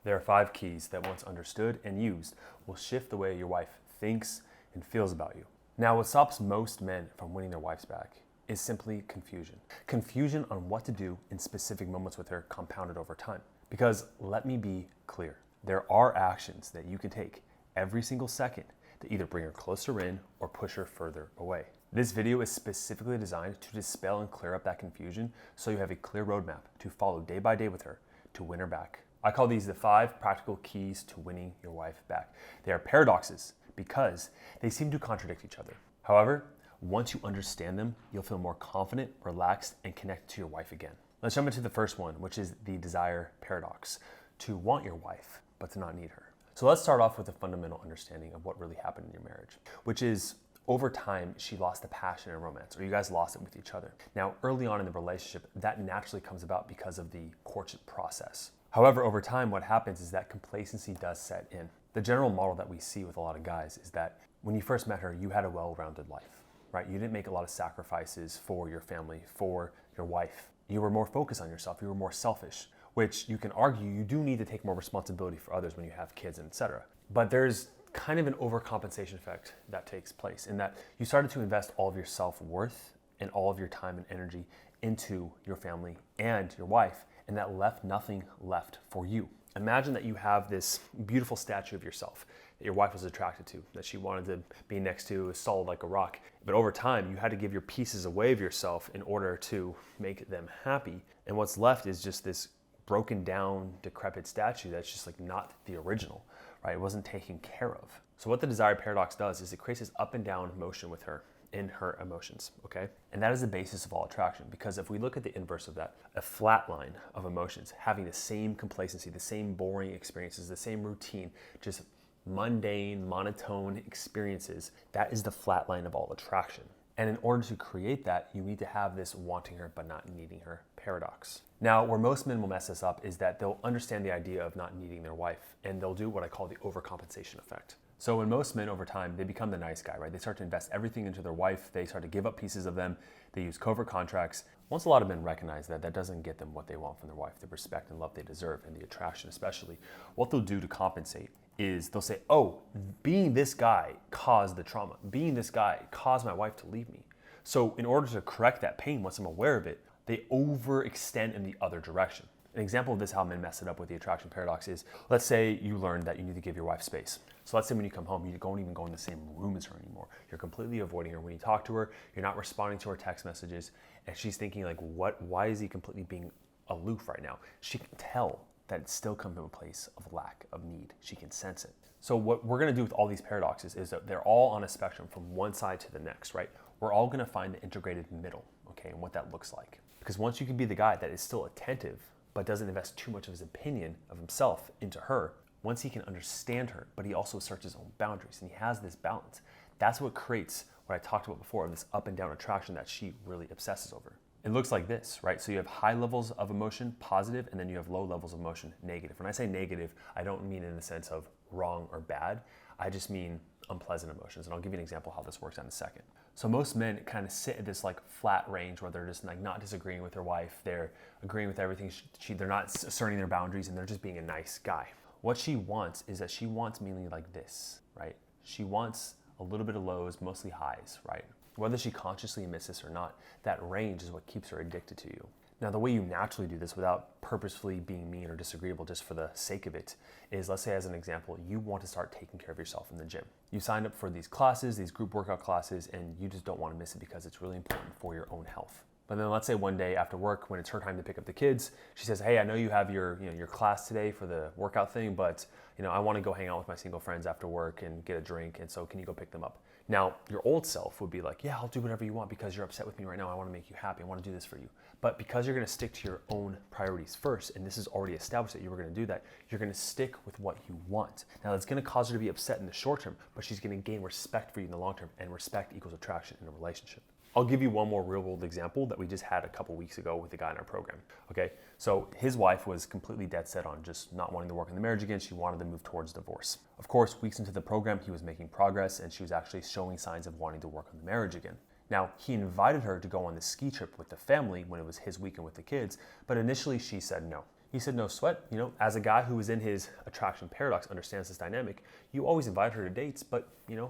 There are 5 keys that, once understood and used, will shift the way your wife thinks and feels about you. Now, what stops most men from winning their wives back is simply confusion. Confusion on what to do in specific moments with her, compounded over time. Because let me be clear, there are actions that you can take every single second to either bring her closer in or push her further away. This video is specifically designed to dispel and clear up that confusion so you have a clear roadmap to follow day by day with her to win her back. I call these the 5 practical keys to winning your wife back. They are paradoxes because they seem to contradict each other. However, once you understand them, you'll feel more confident, relaxed, and connected to your wife again. Let's jump into the first one, which is the desire paradox: to want your wife, but to not need her. So let's start off with a fundamental understanding of what really happened in your marriage, which is over time, she lost the passion and romance, or you guys lost it with each other. Now, early on in the relationship, that naturally comes about because of the courtship process. However, over time, what happens is that complacency does set in. The general model that we see with a lot of guys is that when you first met her, you had a well-rounded life, right? You didn't make a lot of sacrifices for your family, for your wife. You were more focused on yourself. You were more selfish, which you can argue you do need to take more responsibility for others when you have kids, etc. But there's kind of an overcompensation effect that takes place in that you started to invest all of your self-worth and all of your time and energy into your family and your wife, and that left nothing left for you. Imagine that you have this beautiful statue of yourself that your wife was attracted to, that she wanted to be next to, solid like a rock. But over time, you had to give your pieces away of yourself in order to make them happy. And what's left is just this broken down, decrepit statue that's just like not the original, right? It wasn't taken care of. So what the desire paradox does is it creates this up and down motion with her in her emotions, okay? And that is the basis of all attraction, because if we look at the inverse of that, a flat line of emotions, having the same complacency, the same boring experiences, the same routine, just mundane, monotone experiences, that is the flat line of all attraction. And in order to create that, you need to have this wanting her but not needing her paradox. Now, where most men will mess this up is that they'll understand the idea of not needing their wife, and they'll do what I call the overcompensation effect. So when most men over time, they become the nice guy, right? They start to invest everything into their wife. They start to give up pieces of them. They use covert contracts. Once a lot of men recognize that that doesn't get them what they want from their wife, the respect and love they deserve, and the attraction especially, what they'll do to compensate is they'll say, oh, being this guy caused the trauma. Being this guy caused my wife to leave me. So in order to correct that pain, once I'm aware of it, they overextend in the other direction. An example of this, how men mess it up with the attraction paradox is, let's say you learned that you need to give your wife space. So let's say when you come home, you don't even go in the same room as her anymore. You're completely avoiding her. When you talk to her, you're not responding to her text messages, and she's thinking like, why is he completely being aloof right now? She can tell that it's still coming from a place of lack of need. She can sense it. So what we're gonna do with all these paradoxes is that they're all on a spectrum from one side to the next, right? We're all gonna find the integrated middle, okay, and what that looks like. Because once you can be the guy that is still attentive, but doesn't invest too much of his opinion of himself into her, once he can understand her, but he also asserts his own boundaries, and he has this balance, that's what creates what I talked about before, this up and down attraction that she really obsesses over. It looks like this, right? So you have high levels of emotion, positive, and then you have low levels of emotion, negative. When I say negative, I don't mean in the sense of wrong or bad. I just mean unpleasant emotions. And I'll give you an example of how this works in a second. So most men kind of sit at this like flat range where they're just like not disagreeing with their wife. They're agreeing with everything. They're not asserting their boundaries, and they're just being a nice guy. What she wants is that she wants mainly like this, right? She wants a little bit of lows, mostly highs, right? Whether she consciously admits this or not, that range is what keeps her addicted to you. Now, the way you naturally do this without purposefully being mean or disagreeable just for the sake of it is, let's say as an example, you want to start taking care of yourself in the gym. You signed up for these classes, these group workout classes, and you just don't want to miss it because it's really important for your own health. But then let's say one day after work, when it's her time to pick up the kids, she says, hey, I know you have your class today for the workout thing, but I want to go hang out with my single friends after work and get a drink, and so can you go pick them up? Now, your old self would be like, yeah, I'll do whatever you want because you're upset with me right now. I want to make you happy. I want to do this for you. But because you're going to stick to your own priorities first, and this is already established that you were going to do that, you're going to stick with what you want. Now, that's going to cause her to be upset in the short term, but she's going to gain respect for you in the long term, and respect equals attraction in a relationship. I'll give you one more real world example that we just had a couple weeks ago with a guy in our program. Okay, so his wife was completely dead set on just not wanting to work in the marriage again. She wanted to move towards divorce. Of course, weeks into the program, he was making progress, and she was actually showing signs of wanting to work on the marriage again. Now, he invited her to go on the ski trip with the family when it was his weekend with the kids, but initially she said no. He said, no sweat. As a guy who is in his attraction paradox understands this dynamic, you always invite her to dates, but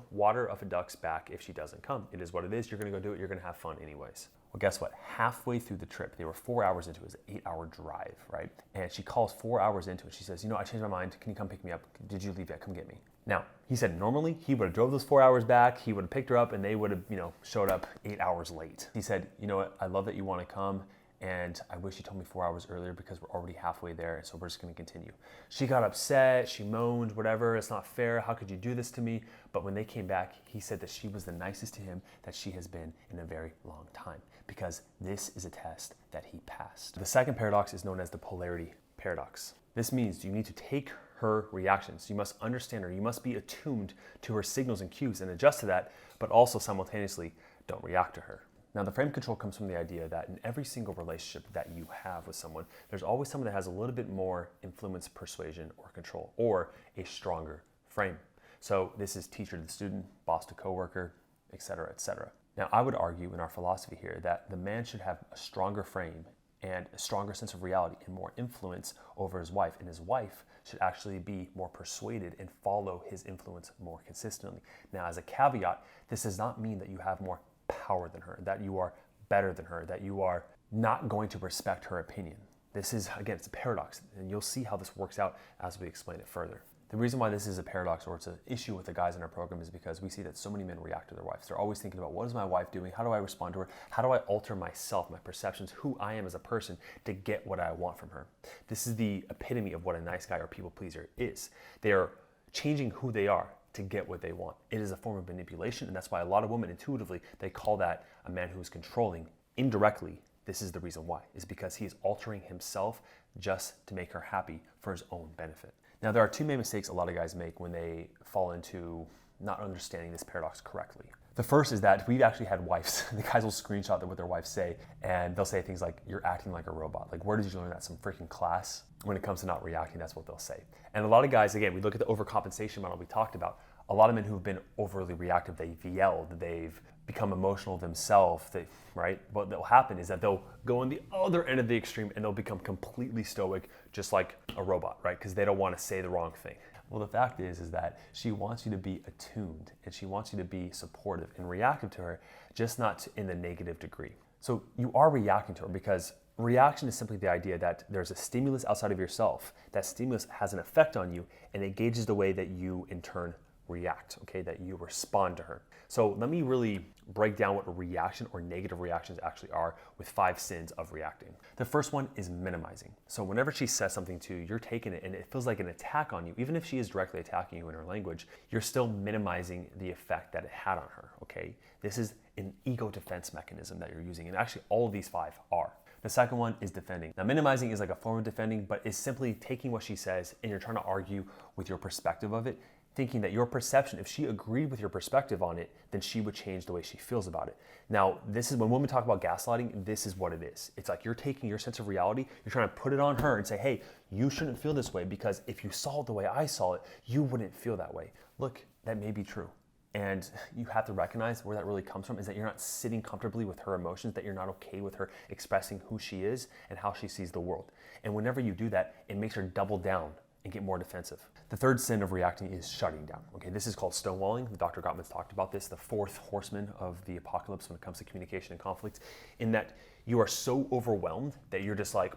water up a duck's back if she doesn't come. It is what it is. You're going to go do it. You're going to have fun anyways. Well, guess what? Halfway through the trip, they were 4 hours into it. It was an 8-hour drive, right? And she calls 4 hours into it. She says, I changed my mind. Can you come pick me up? Did you leave yet? Come get me. Now, he said normally he would have drove those 4 hours back. He would have picked her up and they would have, showed up 8 hours late. He said, you know what? I love that you want to come. And I wish you told me 4 hours earlier because we're already halfway there, and so we're just gonna continue. She got upset, she moaned, whatever, it's not fair, how could you do this to me? But when they came back, he said that she was the nicest to him that she has been in a very long time, because this is a test that he passed. The second paradox is known as the polarity paradox. This means you need to take her reactions. You must understand her, you must be attuned to her signals and cues and adjust to that, but also simultaneously don't react to her. Now, the frame control comes from the idea that in every single relationship that you have with someone, there's always someone that has a little bit more influence, persuasion, or control, or a stronger frame. So this is teacher to the student, boss to coworker, etc., etc. Now, I would argue in our philosophy here that the man should have a stronger frame and a stronger sense of reality and more influence over his wife, and his wife should actually be more persuaded and follow his influence more consistently. Now, as a caveat, this does not mean that you have more power than her, that you are better than her, that you are not going to respect her opinion. This is, again, it's a paradox, and you'll see how this works out as we explain it further. The reason why this is a paradox, or it's an issue with the guys in our program, is because we see that so many men react to their wives. They're always thinking about, what is my wife doing? How do I respond to her? How do I alter myself, my perceptions, who I am as a person to get what I want from her? This is the epitome of what a nice guy or people pleaser is. They are changing who they are to get what they want. It is a form of manipulation, and that's why a lot of women intuitively, they call that a man who is controlling. Indirectly, this is the reason why, is because he is altering himself just to make her happy for his own benefit. Now, there are two main mistakes a lot of guys make when they fall into not understanding this paradox correctly. The first is that we've actually had wives, the guys will screenshot what their wives say, and they'll say things like, you're acting like a robot. Like, where did you learn that? Some freaking class? When it comes to not reacting, that's what they'll say. And a lot of guys, again, we look at the overcompensation model we talked about. A lot of men who've been overly reactive, they've yelled, they've become emotional themselves, right? What will happen is that they'll go on the other end of the extreme and they'll become completely stoic, just like a robot, right? Because they don't want to say the wrong thing. Well, the fact is that she wants you to be attuned and she wants you to be supportive and reactive to her, just not in the negative degree. So you are reacting to her because reaction is simply the idea that there's a stimulus outside of yourself. That stimulus has an effect on you and it gauges the way that you in turn react, okay, that you respond to her. So let me really break down what a reaction or negative reactions actually are with 5 sins of reacting. The first one is minimizing. So whenever she says something to you, you're taking it and it feels like an attack on you. Even if she is directly attacking you in her language, you're still minimizing the effect that it had on her, okay? This is an ego defense mechanism that you're using, and actually all of these 5 are. The second one is defending. Now, minimizing is like a form of defending, but it's simply taking what she says and you're trying to argue with your perspective of it, thinking that your perception, if she agreed with your perspective on it, then she would change the way she feels about it. Now, this is when women talk about gaslighting, this is what it is. It's like you're taking your sense of reality, you're trying to put it on her and say, hey, you shouldn't feel this way because if you saw it the way I saw it, you wouldn't feel that way. Look, that may be true. And you have to recognize where that really comes from is that you're not sitting comfortably with her emotions, that you're not okay with her expressing who she is and how she sees the world. And whenever you do that, it makes her double down and get more defensive. The third sin of reacting is shutting down. Okay, this is called stonewalling. Dr. Gottman's talked about this, the 4th horseman of the apocalypse when it comes to communication and conflict, in that you are so overwhelmed that you're just like,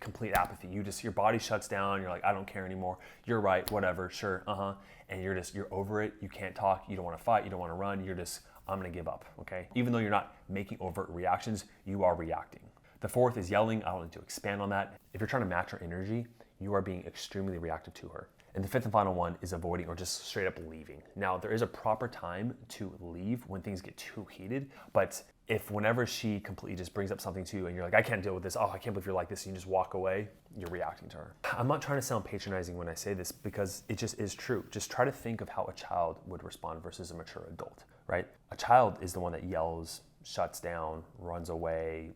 complete apathy. Your body shuts down. You're like, I don't care anymore. You're right, whatever, sure, and you're over it. You can't talk. You don't want to fight. You don't want to run. You're just, I'm gonna give up, okay? Even though you're not making overt reactions, you are reacting. The 4th is yelling. I don't need to expand on that. If you're trying to match her energy, you are being extremely reactive to her. And the 5th and final one is avoiding or just straight up leaving. Now, there is a proper time to leave when things get too heated, but if whenever she completely just brings up something to you and you're like, I can't deal with this, oh, I can't believe you're like this, and you just walk away, you're reacting to her. I'm not trying to sound patronizing when I say this because it just is true. Just try to think of how a child would respond versus a mature adult, right? A child is the one that yells, shuts down, runs away,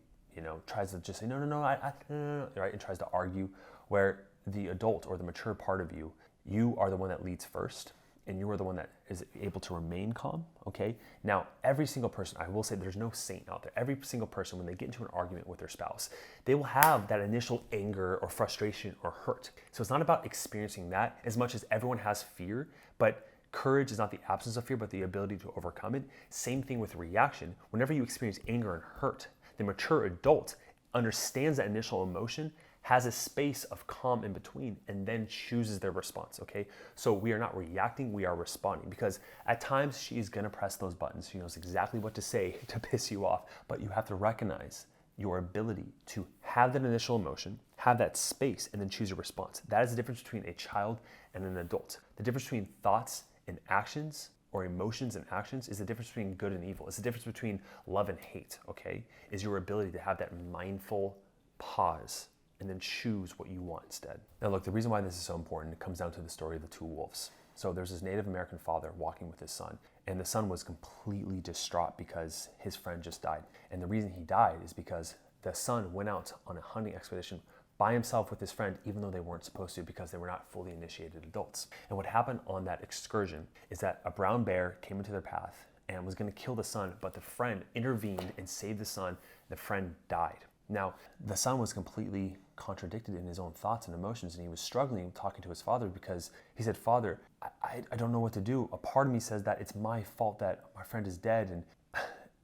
tries to just say, no, no, right? And tries to argue, where the adult or the mature part of you, you are the one that leads first and you are the one that is able to remain calm, okay? Now, every single person, I will say there's no saint out there. Every single person, when they get into an argument with their spouse, they will have that initial anger or frustration or hurt. So it's not about experiencing that as much as everyone has fear, but courage is not the absence of fear, but the ability to overcome it. Same thing with reaction. Whenever you experience anger and hurt, the mature adult understands that initial emotion, has a space of calm in between, and then chooses their response, okay? So we are not reacting, we are responding, because at times she's gonna press those buttons. She knows exactly what to say to piss you off, but you have to recognize your ability to have that initial emotion, have that space, and then choose your response. That is the difference between a child and an adult. The difference between thoughts and actions, or emotions and actions, is the difference between good and evil. It's the difference between love and hate, okay? Is your ability to have that mindful pause and then choose what you want instead. Now look, the reason why this is so important, it comes down to the story of the two wolves. So there's this Native American father walking with his son, and the son was completely distraught because his friend just died. And the reason he died is because the son went out on a hunting expedition by himself with his friend, even though they weren't supposed to, because they were not fully initiated adults. And what happened on that excursion is that a brown bear came into their path and was gonna kill the son, but the friend intervened and saved the son. The friend died. Now, the son was completely contradicted in his own thoughts and emotions, and he was struggling talking to his father because he said, "Father, I don't know what to do. A part of me says that it's my fault that my friend is dead, and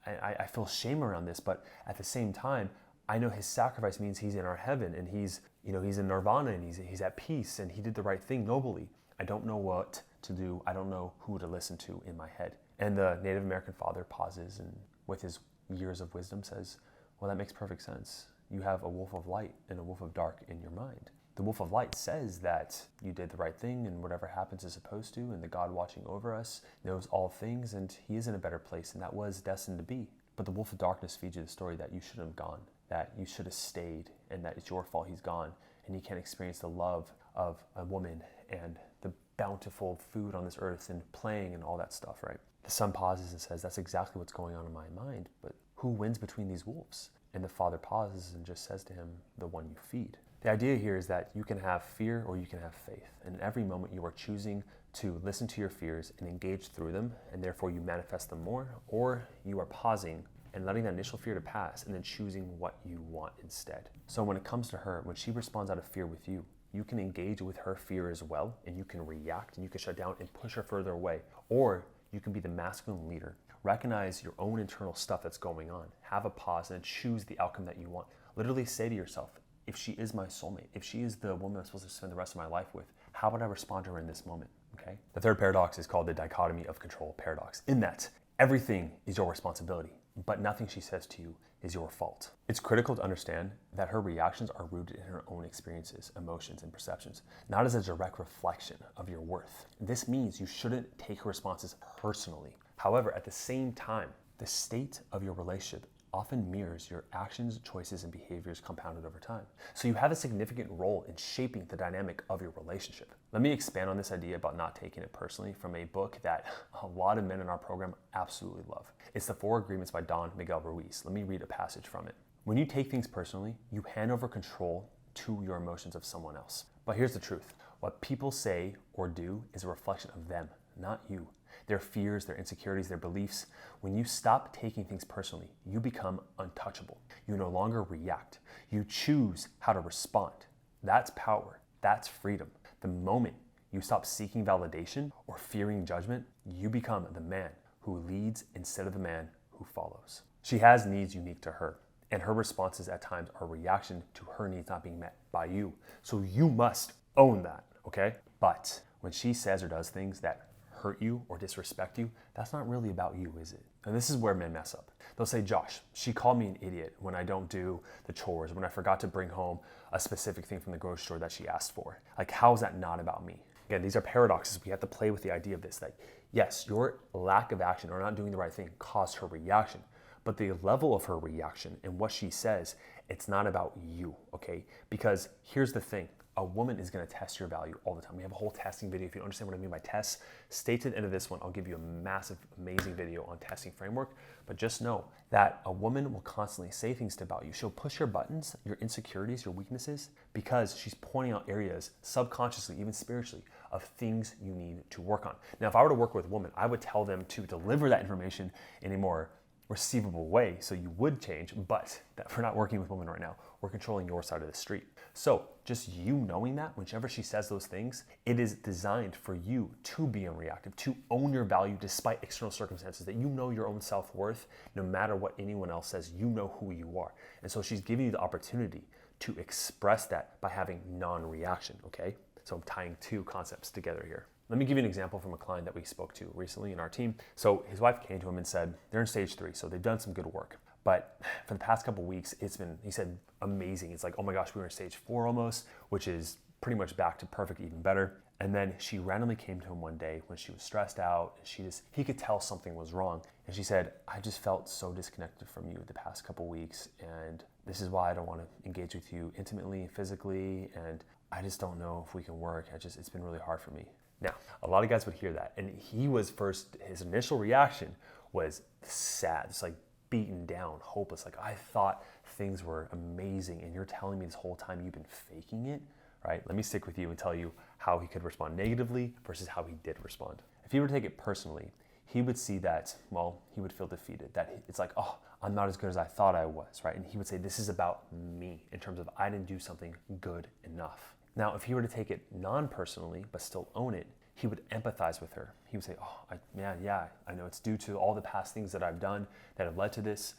I feel shame around this, but at the same time, I know his sacrifice means he's in our heaven, and he's in nirvana, and he's at peace, and he did the right thing nobly. I don't know what to do. I don't know who to listen to in my head." And the Native American father pauses and with his years of wisdom says, "Well, that makes perfect sense. You have a wolf of light and a wolf of dark in your mind. The wolf of light says that you did the right thing and whatever happens is supposed to, and the God watching over us knows all things, and he is in a better place, and that was destined to be. But the wolf of darkness feeds you the story that you shouldn't have gone, that you should have stayed, and that it's your fault he's gone, and you can't experience the love of a woman and the bountiful food on this earth and playing and all that stuff, right?" The son pauses and says, "That's exactly what's going on in my mind, but who wins between these wolves?" And the father pauses and just says to him, "The one you feed." The idea here is that you can have fear or you can have faith. And in every moment you are choosing to listen to your fears and engage through them, and therefore you manifest them more, or you are pausing and letting that initial fear to pass and then choosing what you want instead. So when it comes to her, when she responds out of fear with you, you can engage with her fear as well, and you can react and you can shut down and push her further away. Or you can be the masculine leader. Recognize your own internal stuff that's going on. Have a pause and choose the outcome that you want. Literally say to yourself, if she is my soulmate, if she is the woman I'm supposed to spend the rest of my life with, how would I respond to her in this moment, okay? The third paradox is called the dichotomy of control paradox, in that everything is your responsibility, but nothing she says to you is your fault. It's critical to understand that her reactions are rooted in her own experiences, emotions, and perceptions, not as a direct reflection of your worth. This means you shouldn't take her responses personally. However, at the same time, the state of your relationship often mirrors your actions, choices, and behaviors compounded over time. So you have a significant role in shaping the dynamic of your relationship. Let me expand on this idea about not taking it personally from a book that a lot of men in our program absolutely love. It's The 4 Agreements by Don Miguel Ruiz. Let me read a passage from it. When you take things personally, you hand over control to your emotions of someone else. But here's the truth. What people say or do is a reflection of them, not you. Their fears, their insecurities, their beliefs. When you stop taking things personally, you become untouchable. You no longer react. You choose how to respond. That's power. That's freedom. The moment you stop seeking validation or fearing judgment, you become the man who leads instead of the man who follows. She has needs unique to her, and her responses at times are reaction to her needs not being met by you. So you must own that, okay? But when she says or does things that hurt you or disrespect you, that's not really about you, is it? And this is where men mess up. They'll say, "Josh, she called me an idiot when I don't do the chores, when I forgot to bring home a specific thing from the grocery store that she asked for. Like, how is that not about me?" Again, these are paradoxes. We have to play with the idea of this. Like, yes, your lack of action or not doing the right thing caused her reaction, but the level of her reaction and what she says, it's not about you, okay? Because here's the thing. A woman is going to test your value all the time. We have a whole testing video. If you don't understand what I mean by tests, stay to the end of this one. I'll give you a massive, amazing video on testing framework. But just know that a woman will constantly say things about you. She'll push your buttons, your insecurities, your weaknesses, because she's pointing out areas subconsciously, even spiritually, of things you need to work on. Now, if I were to work with a woman, I would tell them to deliver that information in a more receivable way, so you would change, but that we're not working with women right now. We're controlling your side of the street. So just you knowing that whenever she says those things, it is designed for you to be unreactive, to own your value despite external circumstances, that you know your own self-worth. No matter what anyone else says, you know who you are. And so she's giving you the opportunity to express that by having non-reaction, okay? So I'm tying two concepts together here. Let me give you an example from a client that we spoke to recently in our team. So his wife came to him and said, they're in stage 3, so they've done some good work. But for the past couple of weeks, it's been, he said, amazing. It's like, oh my gosh, we were in stage 4 almost, which is pretty much back to perfect, even better. And then she randomly came to him one day when she was stressed out, and he could tell something was wrong. And she said, I just felt so disconnected from you the past couple of weeks, and this is why I don't want to engage with you intimately, physically, and I just don't know if we can work. It's been really hard for me. Now, a lot of guys would hear that, and his initial reaction was sad. It's like beaten down, hopeless. Like, I thought things were amazing, and you're telling me this whole time you've been faking it, right? Let me stick with you and tell you how he could respond negatively versus how he did respond. If he were to take it personally, he would see that, well, he would feel defeated. That it's like, oh, I'm not as good as I thought I was, right? And he would say, this is about me in terms of I didn't do something good enough. Now, if he were to take it non-personally, but still own it, he would empathize with her. He would say, oh, yeah, I know it's due to all the past things that I've done that have led to this,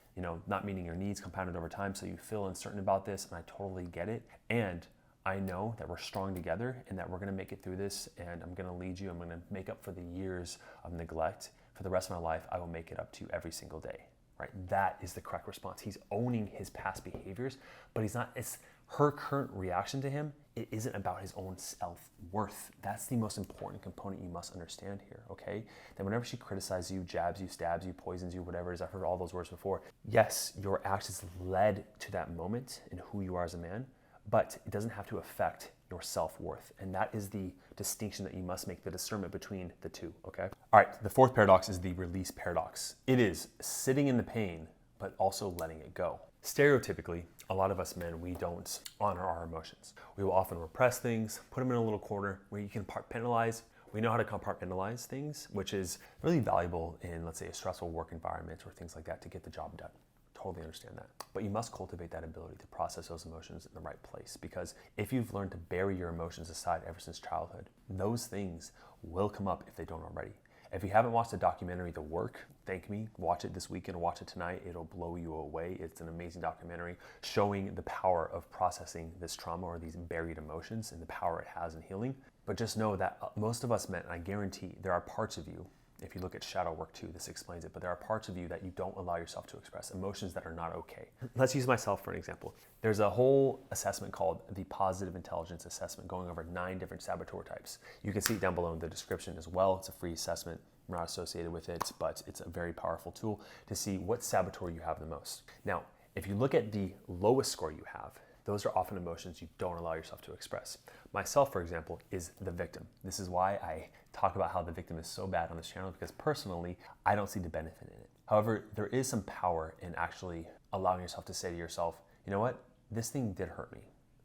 not meeting your needs compounded over time. So you feel uncertain about this, and I totally get it. And I know that we're strong together and that we're going to make it through this, and I'm going to lead you. I'm going to make up for the years of neglect. For the rest of my life, I will make it up to you every single day, right? That is the correct response. He's owning his past behaviors, but he's not, it's her current reaction to him. It isn't about his own self-worth. That's the most important component you must understand here, okay? That whenever she criticizes you, jabs you, stabs you, poisons you, whatever it is, I've heard all those words before. Yes, your actions led to that moment in who you are as a man, but it doesn't have to affect your self-worth. And that is the distinction that you must make, the discernment between the two, okay? All right, the fourth paradox is the release paradox. It is sitting in the pain, but also letting it go. Stereotypically, a lot of us men, we don't honor our emotions. We will often repress things, put them in a little corner where you can compartmentalize. We know how to compartmentalize things, which is really valuable in, let's say, a stressful work environment or things like that to get the job done. Totally understand that. But you must cultivate that ability to process those emotions in the right place, because if you've learned to bury your emotions aside ever since childhood, those things will come up if they don't already. If you haven't watched the documentary The Work, thank me, watch it this weekend or watch it tonight. It'll blow you away. It's an amazing documentary showing the power of processing this trauma or these buried emotions and the power it has in healing. But just know that most of us men, and I guarantee there are parts of you, if you look at shadow work too, this explains it, but there are parts of you that you don't allow yourself to express, emotions that are not okay. Let's use myself for an example. There's a whole assessment called the Positive Intelligence Assessment going over 9 different saboteur types. You can see it down below in the description as well. It's a free assessment. We're not associated with it, but it's a very powerful tool to see what saboteur you have the most. Now, if you look at the lowest score you have, those are often emotions you don't allow yourself to express. Myself, for example, is the victim. This is why I talk about how the victim is so bad on this channel, because personally, I don't see the benefit in it. However, there is some power in actually allowing yourself to say to yourself, you know what, this thing did hurt me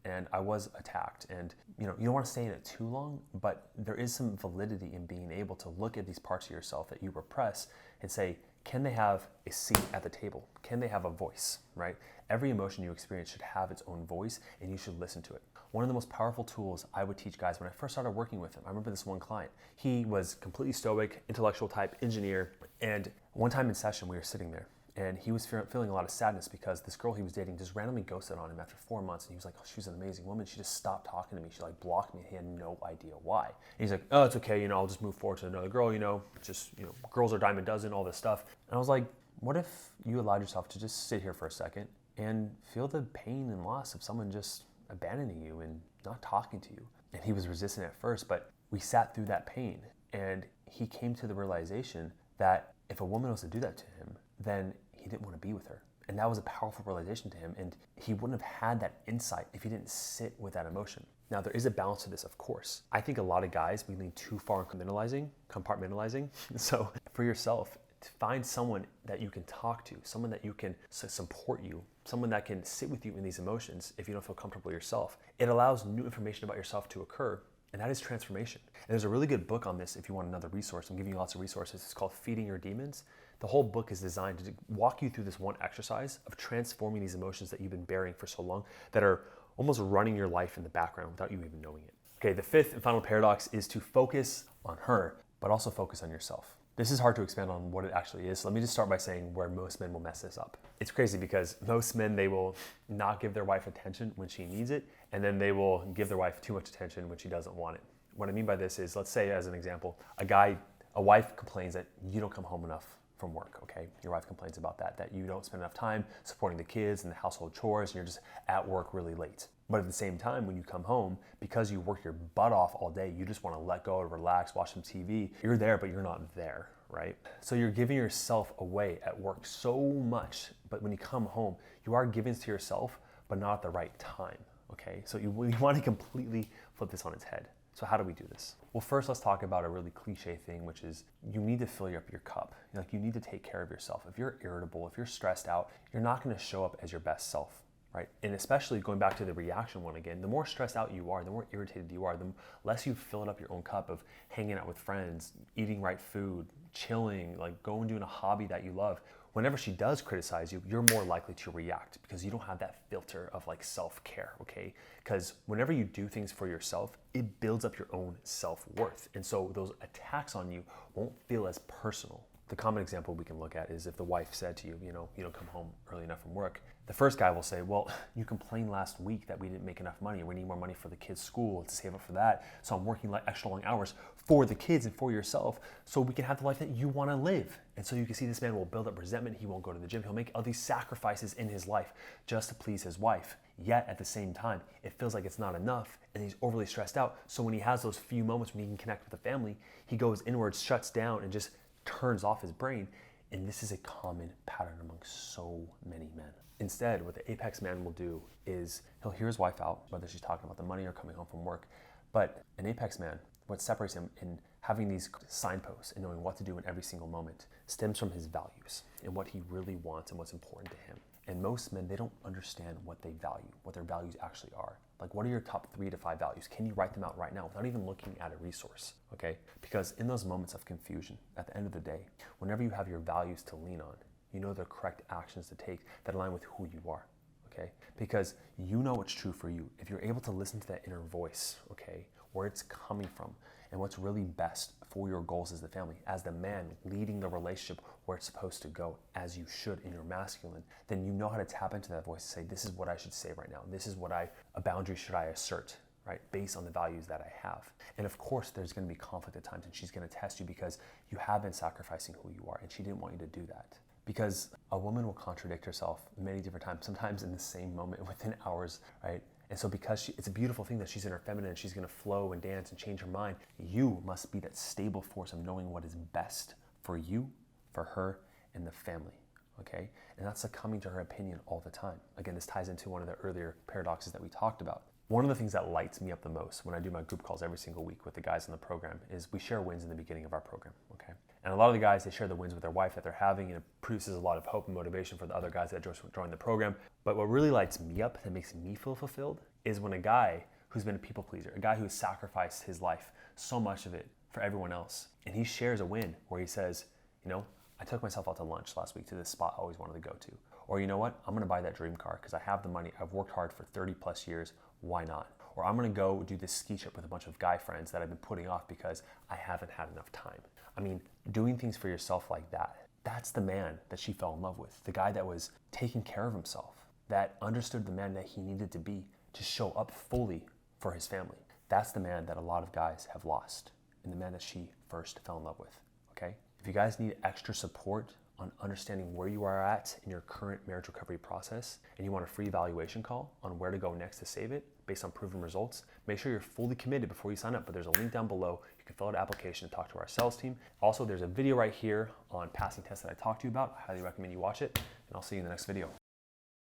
and I was attacked. And you don't want to stay in it too long, but there is some validity in being able to look at these parts of yourself that you repress and say, can they have a seat at the table? Can they have a voice, right? Every emotion you experience should have its own voice, and you should listen to it. One of the most powerful tools I would teach guys when I first started working with him, I remember this one client. He was completely stoic, intellectual type, engineer, and one time in session we were sitting there, and he was feeling a lot of sadness because this girl he was dating just randomly ghosted on him after 4 months, and he was like, oh, she was an amazing woman. She just stopped talking to me. She blocked me. He had no idea why. And he's like, oh, it's okay. I'll just move forward to another girl. Girls are dime a dozen, all this stuff. And I was like, what if you allowed yourself to just sit here for a second and feel the pain and loss of someone just abandoning you and not talking to you? And he was resistant at first, but we sat through that pain, and he came to the realization that if a woman was to do that to him, then he didn't want to be with her. And that was a powerful realization to him, and he wouldn't have had that insight if he didn't sit with that emotion. Now, there is a balance to this, of course. I think a lot of guys, we lean too far in compartmentalizing. So for yourself, to find someone that you can talk to, someone that you can support you, someone that can sit with you in these emotions if you don't feel comfortable yourself. It allows new information about yourself to occur, and that is transformation. And there's a really good book on this if you want another resource. I'm giving you lots of resources. It's called Feeding Your Demons. The whole book is designed to walk you through this one exercise of transforming these emotions that you've been bearing for so long that are almost running your life in the background without you even knowing it. Okay, the fifth and final paradox is to focus on her, but also focus on yourself. This is hard to expand on what it actually is. So let me just start by saying where most men will mess this up. It's crazy because most men, they will not give their wife attention when she needs it, and then they will give their wife too much attention when she doesn't want it. What I mean by this is, let's say as an example, a wife complains that you don't come home enough from work, okay? Your wife complains about that you don't spend enough time supporting the kids and the household chores, and you're just at work really late. But at the same time, when you come home, because you work your butt off all day, you just want to let go, relax, watch some TV. You're there, but you're not there, right? So you're giving yourself away at work so much, but when you come home, you are giving to yourself, but not at the right time, okay? So you want to completely flip this on its head. So how do we do this? Well, first let's talk about a really cliche thing, which is you need to fill up your cup. Like, you need to take care of yourself. If you're irritable, if you're stressed out, you're not going to show up as your best self, right? And especially going back to the reaction one again, the more stressed out you are, the more irritated you are, the less you fill up your own cup of hanging out with friends, eating right food, chilling, like going doing a hobby that you love. Whenever she does criticize you, you're more likely to react because you don't have that filter of like self-care, okay? Because whenever you do things for yourself, it builds up your own self-worth. And so those attacks on you won't feel as personal. The common example we can look at is if the wife said to you, you don't come home early enough from work. The first guy will say, well, you complained last week that we didn't make enough money. We need more money for the kids' school to save up for that. So I'm working like extra long hours for the kids and for yourself so we can have the life that you want to live. And so you can see this man will build up resentment. He won't go to the gym. He'll make all these sacrifices in his life just to please his wife. Yet at the same time, it feels like it's not enough and he's overly stressed out. So when he has those few moments when he can connect with the family, he goes inwards, shuts down, and just turns off his brain. And this is a common pattern among so many men. Instead, what the apex man will do is he'll hear his wife out, whether she's talking about the money or coming home from work. But an apex man, what separates him in having these signposts and knowing what to do in every single moment stems from his values and what he really wants and what's important to him. And most men, they don't understand what they value, what their values actually are. Like, what are your top 3 to 5 values? Can you write them out right now without even looking at a resource, okay? Because in those moments of confusion, at the end of the day, whenever you have your values to lean on, you know the correct actions to take that align with who you are, okay? Because you know what's true for you. If you're able to listen to that inner voice, okay, where it's coming from and what's really best for your goals as the family, as the man leading the relationship where it's supposed to go, as you should in your masculine, then you know how to tap into that voice and say, this is what I should say right now. This is what a boundary should I assert, right? Based on the values that I have. And of course, there's gonna be conflict at times and she's gonna test you because you have been sacrificing who you are and she didn't want you to do that. Because a woman will contradict herself many different times, sometimes in the same moment within hours, right? And so because it's a beautiful thing that she's in her feminine, she's gonna flow and dance and change her mind. You must be that stable force of knowing what is best for you, for her, and the family, okay? And not succumbing to her opinion all the time. Again, this ties into one of the earlier paradoxes that we talked about. One of the things that lights me up the most when I do my group calls every single week with the guys in the program is we share wins in the beginning of our program, okay? And a lot of the guys, they share the wins with their wife that they're having, and it produces a lot of hope and motivation for the other guys that join the program. But what really lights me up, that makes me feel fulfilled, is when a guy who's been a people pleaser, a guy who's sacrificed his life, so much of it, for everyone else, and he shares a win where he says, I took myself out to lunch last week to this spot I always wanted to go to. Or you know what, I'm gonna buy that dream car because I have the money, I've worked hard for 30 plus years, why not? Or I'm gonna go do this ski trip with a bunch of guy friends that I've been putting off because I haven't had enough time. I mean, doing things for yourself like that, that's the man that she fell in love with. The guy that was taking care of himself, that understood the man that he needed to be to show up fully for his family. That's the man that a lot of guys have lost, and the man that she first fell in love with, okay? If you guys need extra support on understanding where you are at in your current marriage recovery process, and you want a free evaluation call on where to go next to save it based on proven results, make sure you're fully committed before you sign up. But there's a link down below. You can fill out an application and talk to our sales team. Also, there's a video right here on passing tests that I talked to you about. I highly recommend you watch it, and I'll see you in the next video.